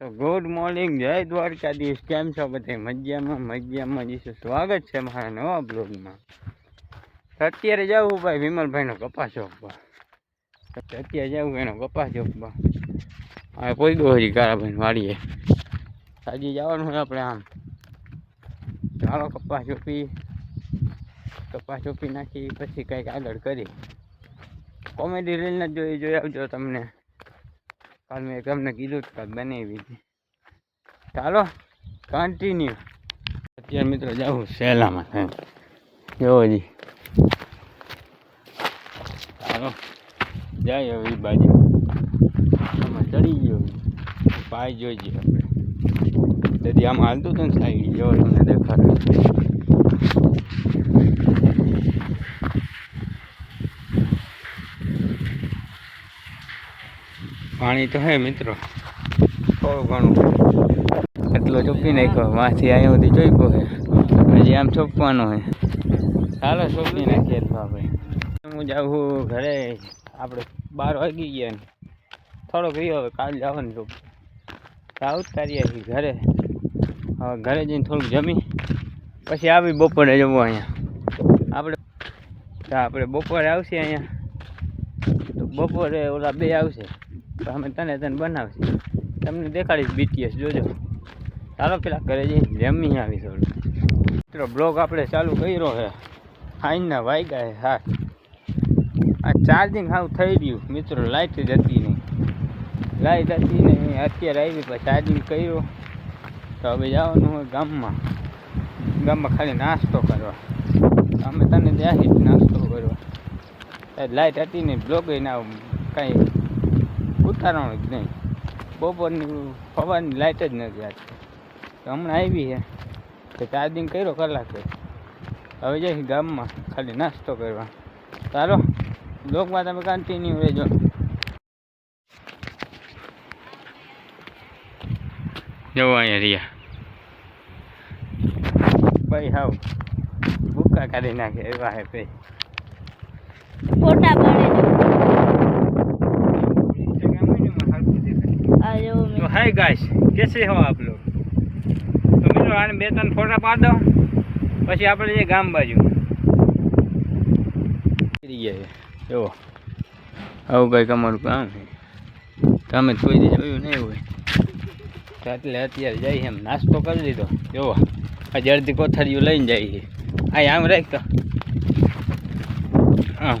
તો good morning, જય દ્વારકાધીશ. કેમ છો બધે? મજામાં જઈશું. સ્વાગત છે મારા નવા બ્લોગમાં. અત્યારે જવું ભાઈ વિમલભાઈનો કપાસ જોપવા. અત્યારે જવું એનો કપાસ જોપવા. હવે કોઈ ગયો હજી કારાભાઈ વાડીએ. હજી જવાનું હોય આપણે આમ. ચાલો કપાસ ચોપી નાખી પછી કંઈક આગળ કરી. કોમેડી રીલને જોઈ આવજો તમને. કાલ મેં તમને કીધું કાલ બનાવી હતી. ચાલો કન્ટિન્યુ. અત્યારે મિત્રો જાઉં સહેલામાં જોવો જી. ચાલો જાય હવે એ બાજુ આમાં ચડી ગયો પાય જોઈજે આપણે. તેથી આમાં હાલતું હતું ને સાઈડ જેવો તમને દેખાડે. પાણી તો હે મિત્રો, થોડું ઘણું એટલો ચોપી નાખ્યો. વાંથી અહીંયા સુધી ચોપ્યો છે, હજી આમ ચોપવાનો છે. ચાલો ચોપી નાખીએ તો આપણે. હું જાઉં ઘરે. આપણે 12 વાગી ગયા ને થોડોક રહ્યો. હવે કાલ જવાનું છું. ઉતારીએ ઘરે. હવે ઘરે જઈને થોડુંક જમી પછી આવી બપોરે જવું અહીંયા. આપણે બપોરે આવશે અહીંયા. તો બપોરે ઓલા 2 આવશે તો અમે તને બનાવશે. તમને દેખાડીશ BTS જોજો. ચાલો પેલા ઘરે જઈને જમી આવી થોડું. મિત્રો બ્લોગ આપણે ચાલુ કર્યો છે. આઈના વાગ્યા છે 7. આ ચાર્જિંગ સાવ થઈ ગયું મિત્રો. લાઇટ જ હતી નહીં. અત્યારે આવી પછી ચાર્જિંગ કર્યું. તો હવે જવાનું હોય ગામમાં ખાલી નાસ્તો કરવા. અમે તને ત્યાંથી જ નાસ્તો કરવા. લાઇટ હતી નહીં, બ્લોગ ના કાંઈ ઉતારવાનું જ નહીં. બપોરની સવારની લાઇટ જ નથી આજ. તો હમણાં આવી છે તો ચાર્જિંગ કર્યો કલાકે. હવે જઈશ ગામમાં ખાલી નાસ્તો કરવા. ચાલો બ્લોગમાં તમે કન્ટિન્યુ રહેજો. જવો અહીંયા રહ્યા ભાઈ. હાવ ભૂકા કાઢી નાખે એવા હે ભાઈ. ફોટા तो हाय गाइस, कैसे हो आप लोग? तो મિત્રો આને 2-3 ફોટા પાડ દો પછી આપણે જે ગામ બાજુ જો આવું કંઈક અમારું કામ છે. તમે કોઈ દી જોયું નહીં હોય એટલે અત્યારે જઈએ એમ નાસ્તો કરી લીધો. જુઓ આજે અડધી કોથળીઓ લઈને જઈએ. આમ રાખતો હા.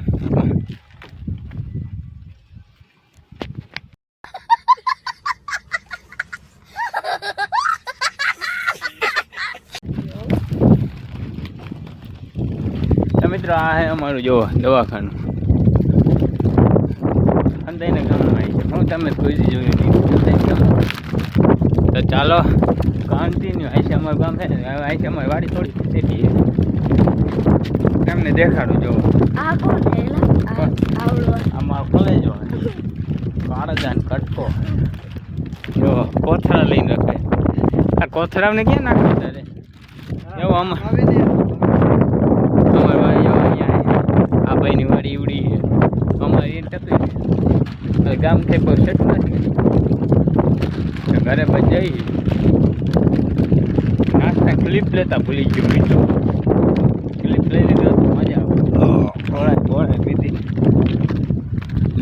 મિત્રો આ હે અમારું જો દવાખાનું. અંદાઈને ગામમાં આવી છે. હું તમે કોઈ દી જોયું નહીં. તો ચાલો કન્ટિન્યુ. આવી છે અમારું ગામ છે. આવી છે અમારી વાડી થોડી સેટી છે. તમને દેખાડું જો. આમાં કોલેજો કાળજાન કટકો જો કોથળા લઈને રખે. આ કોથળાને ક્યાં નાખો તારે એવું આમાં ભાઈની વાડી ઉડી છે. અમારી ટપી ગામ થઈ કોઈ સેટ નથી. ઘરે પછી જઈ નાસ્તા ક્લિપ લેતા ભૂલી ગયો મિત્રો. ક્લિપ લઈ લીધો તો મજા આવે. ઘોડા પીધી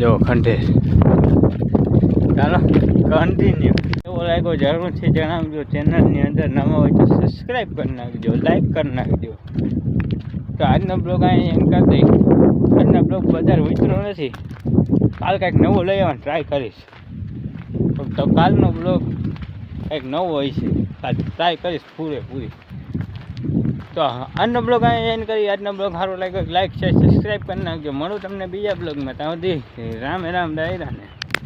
જો ખંડેર. ચાલો કન્ટિન્યુ. એવો લાગ્યો જરૂરથી જણાવજો. ચેનલની અંદર નવા હોય તો સબસ્ક્રાઈબ કરી નાખજો, લાઈક કરી નાખજો. તો આજનો બ્લોગ અહીં એમ કરી દઈ. આજનો બ્લોગ વધારે વિચરો નથી. કાલ કંઈક નવો લઈ આવવાનું ટ્રાય કરીશ. તો કાલનો બ્લોગ કંઈક નવો હોય છે. કાલ ટ્રાય કરીશ પૂરેપૂરી. તો આજનો બ્લોગ અહીં એન્ડ કરી. આજનો બ્લોગ સારો લાગ્યો લાઈક છે સબસ્ક્રાઈબ કરી નાખજો. મળું તમને બીજા બ્લોગમાં. ત્યાં સુધી રામ દાયરાને.